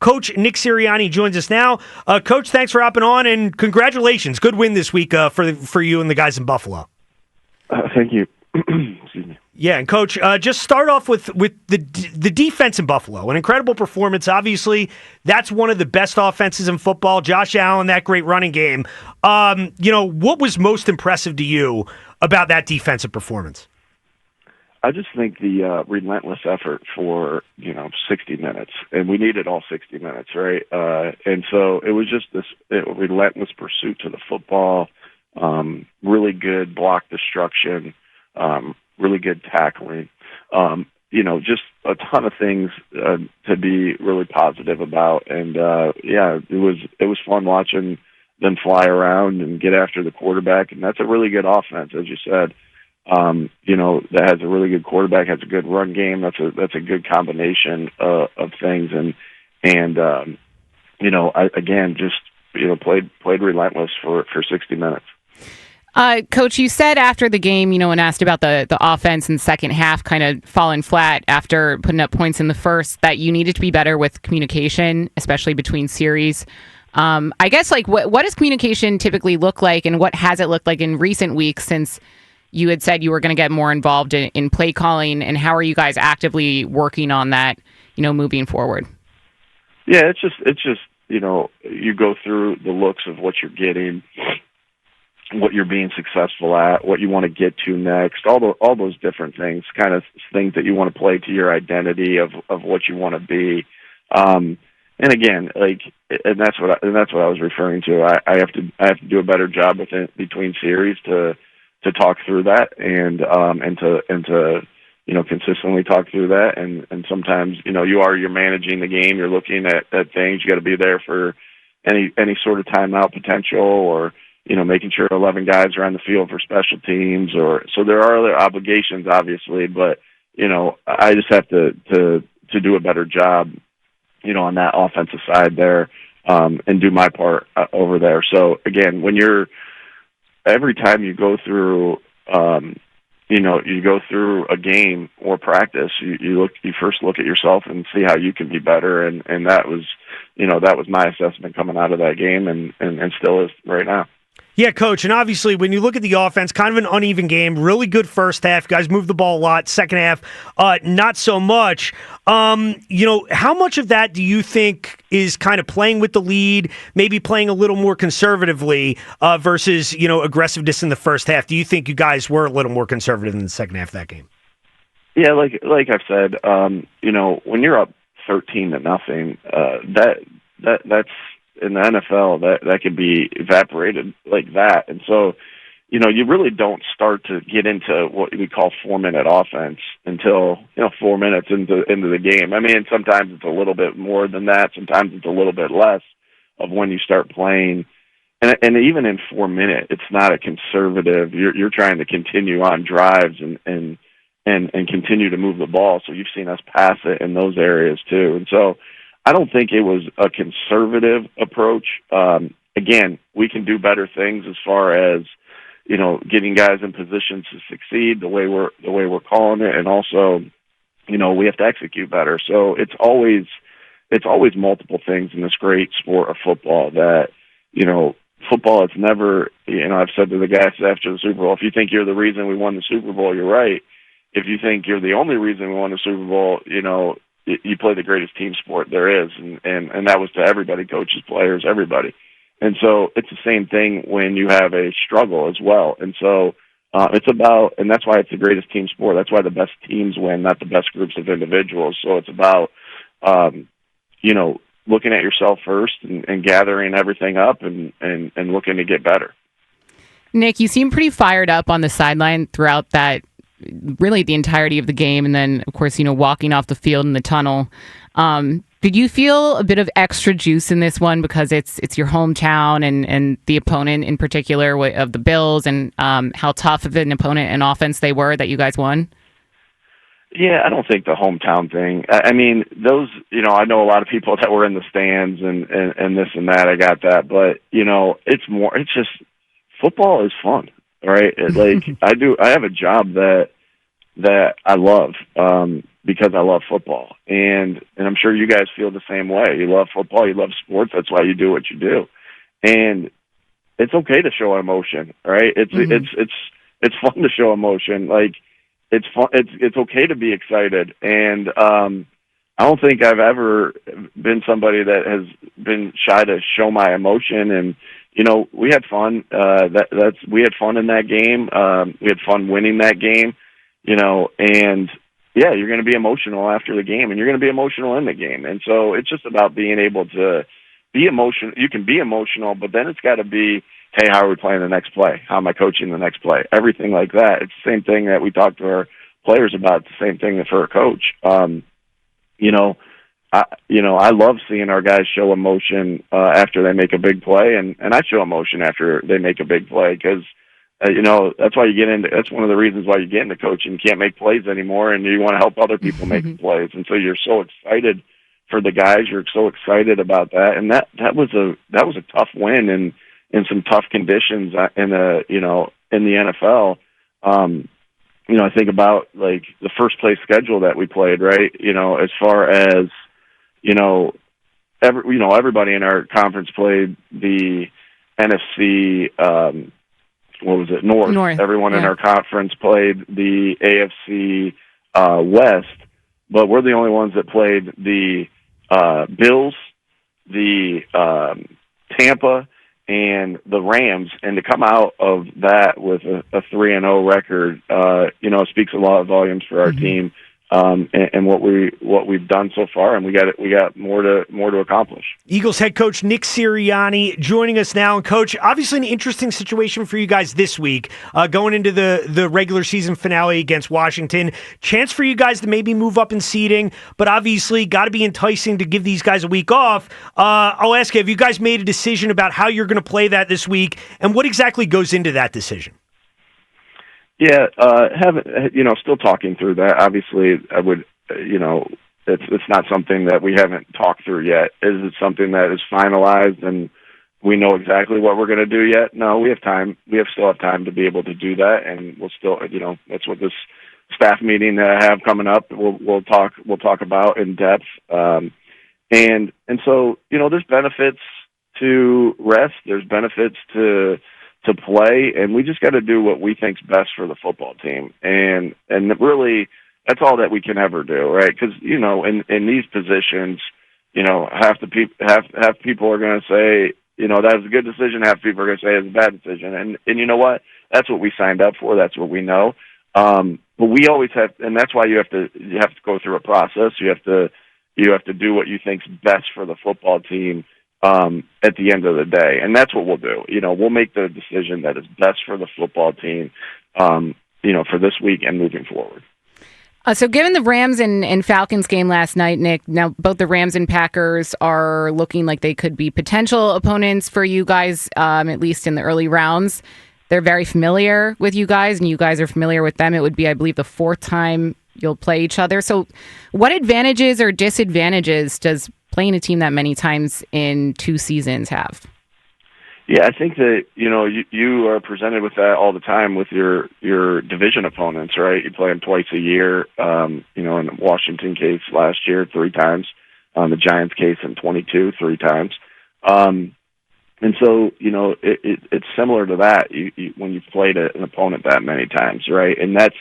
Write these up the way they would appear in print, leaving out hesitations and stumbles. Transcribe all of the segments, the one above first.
Coach Nick Sirianni joins us now. Coach, thanks for hopping on, and congratulations. Good win this week for you and the guys in Buffalo. Thank you. Excuse me. Yeah, and Coach, just start off with the defense in Buffalo. An incredible performance. Obviously, that's one of the best offenses in football. Josh Allen, that great running game. What was most impressive to you about that defensive performance? I just think the relentless effort for 60 minutes, and we needed all 60 minutes, right? And so it was just this relentless pursuit to the football, really good block destruction, really good tackling. Just a ton of things to be really positive about, and it was fun watching them fly around and get after the quarterback, and that's a really good offense, as you said. That has a really good quarterback, has a good run game. That's a good combination of things, I played relentless for 60 minutes. Coach, you said after the game, when asked about the offense in the second half kind of falling flat after putting up points in the first, that you needed to be better with communication, especially between series. I guess, what does communication typically look like, and what has it looked like in recent weeks since you had said you were going to get more involved in play calling, and how are you guys actively working on that, moving forward? Yeah, it's just you go through the looks of what you're getting, what you're being successful at, what you want to get to next, all those different things, kind of things that you want to play to your identity of what you want to be. And again, and that's what I was referring to. I have to do a better job between series to talk through that and to consistently talk through that. And sometimes, you're managing the game, you're looking at things, you got to be there for any sort of timeout potential, or, making sure 11 guys are on the field for special teams, so there are other obligations, obviously, but, I just have to do a better job, on that offensive side there, and do my part over there. So again, every time you go through, a game or practice, you first look at yourself and see how you can be better. And that was my assessment coming out of that game, and still is right now. Yeah, Coach, and obviously when you look at the offense, kind of an uneven game, really good first half. You guys moved the ball a lot. Second half, not so much. How much of that do you think is kind of playing with the lead, maybe playing a little more conservatively versus, aggressiveness in the first half? Do you think you guys were a little more conservative in the second half of that game? Yeah, like I've said, when you're up 13-0, that's in the NFL, that could be evaporated like that. And so, you really don't start to get into what we call 4-minute offense until, 4 minutes into the game. I mean, sometimes it's a little bit more than that. Sometimes it's a little bit less of when you start playing. And even in 4 minutes, it's not a conservative. You're trying to continue on drives and continue to move the ball. So you've seen us pass it in those areas too. And so I don't think it was a conservative approach. Again, we can do better things as far as, getting guys in positions to succeed the way we're calling it, and also, we have to execute better. So it's always multiple things in this great sport of football that, football, it's never, I've said to the guys after the Super Bowl, if you think you're the reason we won the Super Bowl, you're right. If you think you're the only reason we won the Super Bowl, you play the greatest team sport there is, and that was to everybody, coaches, players, everybody. And so it's the same thing when you have a struggle as well. And so it's about, and that's why it's the greatest team sport. That's why the best teams win, not the best groups of individuals. So it's about, looking at yourself first and gathering everything up and looking to get better. Nick, you seem pretty fired up on the sideline throughout that, really the entirety of the game, and then, of course, walking off the field in the tunnel. Did you feel a bit of extra juice in this one because it's your hometown and the opponent in particular of the Bills, and how tough of an opponent and offense they were that you guys won? Yeah, I don't think the hometown thing. I mean, those, I know a lot of people that were in the stands and this and that. I got that, but it's just football is fun, right? I have a job that I love. because I love football. And I'm sure you guys feel the same way. You love football, you love sports, that's why you do what you do. And it's okay to show emotion, right? It's fun to show emotion. Like, it's fun. It's okay to be excited. And I don't think I've ever been somebody that has been shy to show my emotion. And we had fun. We had fun in that game. We had fun winning that game. And yeah, you're going to be emotional after the game, and you're going to be emotional in the game. And so it's just about being able to be emotional. You can be emotional, but then it's got to be, hey, how are we playing the next play? How am I coaching the next play? Everything like that. It's the same thing that we talk to our players about. It's the same thing for a coach. I love seeing our guys show emotion after they make a big play, and I show emotion after they make a big play because, that's why you get into. That's one of the reasons why you get into coaching. You can't make plays anymore, and you want to help other people make plays, and so you're so excited for the guys. You're so excited about that, and that was a tough win in some tough conditions in the NFL. I think about like the first place schedule that we played, right? As far as everybody in our conference played the NFC. What was it? North. Everyone in our conference played the AFC West, but we're the only ones that played the Bills, the Tampa, and the Rams, and to come out of that with a 3-0 record, speaks a lot of volumes for our team, and what we've done so far, and we got more to accomplish. Eagles head coach Nick Sirianni joining us now. And Coach, obviously an interesting situation for you guys this week, going into the regular season finale against Washington. Chance for you guys to maybe move up in seeding, but obviously got to be enticing to give these guys a week off. I'll ask you, have you guys made a decision about how you're going to play that this week, and what exactly goes into that decision? Yeah, still talking through that. Obviously, I would, it's not something that we haven't talked through yet. Is it something that is finalized and we know exactly what we're going to do yet? No, we have time. We still have time to be able to do that, and we'll still, that's what this staff meeting that I have coming up. We'll talk about in depth, and so there's benefits to rest. There's benefits to play, and we just got to do what we think's best for the football team, and really that's all that we can ever do, right? Because in these positions, half people are going to say that was a good decision, half people are going to say it's a bad decision, and you know what? That's what we signed up for. That's what we know. But we always have, and that's why you have to go through a process. You have to do what you think's best for the football team. At the end of the day, and that's what we'll do. We'll make the decision that is best for the football team, for this week and moving forward. So given the Rams and Falcons game last night, Nick, now both the Rams and Packers are looking like they could be potential opponents for you guys, at least in the early rounds. They're very familiar with you guys, and you guys are familiar with them. It would be, I believe, the fourth time you'll play each other. So what advantages or disadvantages does playing a team that many times in 2 seasons have? Yeah, I think that you are presented with that all the time with your division opponents, right? You play them twice a year. In the Washington case last year, 3 times. The Giants case in 22, 3 times. And so it's similar to that. When you've played an opponent that many times, right? And that's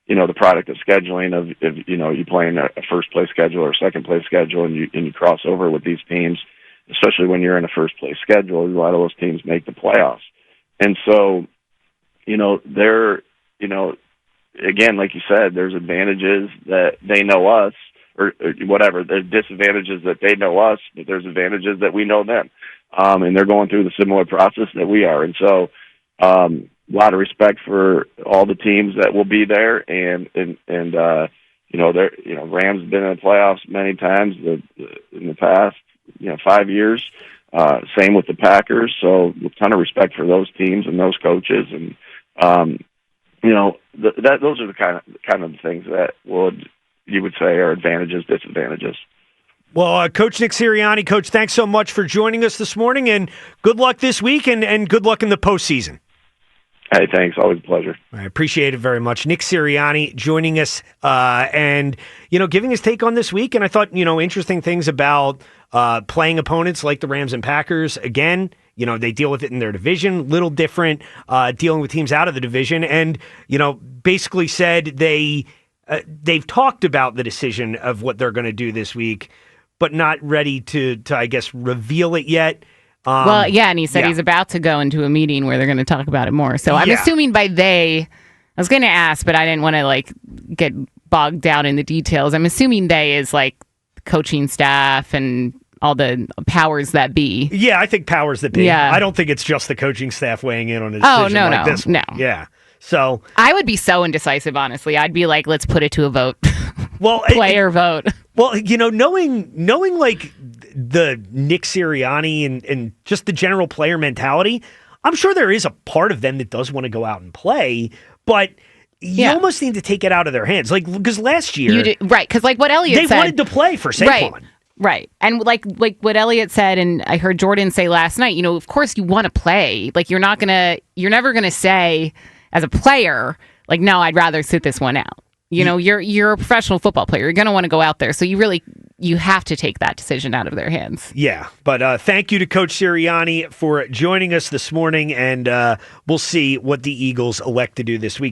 the product of scheduling of you playing a first place schedule or second place schedule, and you cross over with these teams, especially when you're in a first place schedule. A lot of those teams make the playoffs, and so they're again, like you said, there's advantages that they know us, or whatever. There's disadvantages that they know us, but there's advantages that we know them, and they're going through the similar process that we are, and so. A lot of respect for all the teams that will be there, and Rams have been in the playoffs many times in the past 5 years. Same with the Packers, so a ton of respect for those teams and those coaches, and those are the kind of things that you would say are advantages, disadvantages. Well, Coach Nick Sirianni, Coach, thanks so much for joining us this morning, and good luck this week, and good luck in the postseason. Hey, thanks. Always a pleasure. I appreciate it very much. Nick Sirianni joining us and, giving his take on this week. And I thought, interesting things about playing opponents like the Rams and Packers. Again, they deal with it in their division, little different, dealing with teams out of the division. And, basically said they've talked about the decision of what they're going to do this week, but not ready to I guess, reveal it yet. And he said he's about to go into a meeting where they're going to talk about it more. So I'm assuming by they, I was going to ask, but I didn't want to get bogged down in the details. I'm assuming they is coaching staff and all the powers that be. Yeah, I think powers that be. Yeah. I don't think it's just the coaching staff weighing in on a decision like this one. No. Yeah. So I would be so indecisive, honestly. I'd be like, let's put it to a vote. Well, player vote. Well, knowing the Nick Sirianni and just the general player mentality, I'm sure there is a part of them that does want to go out and play, but you almost need to take it out of their hands. Because last year, because what Elliott said, they wanted to play for Saquon. Right. And like what Elliott said, and I heard Jordan say last night, of course you want to play. You're never gonna say as a player, no, I'd rather sit this one out. You're a professional football player. You're going to want to go out there. So you have to take that decision out of their hands. Yeah. But thank you to Coach Sirianni for joining us this morning. And we'll see what the Eagles elect to do this week.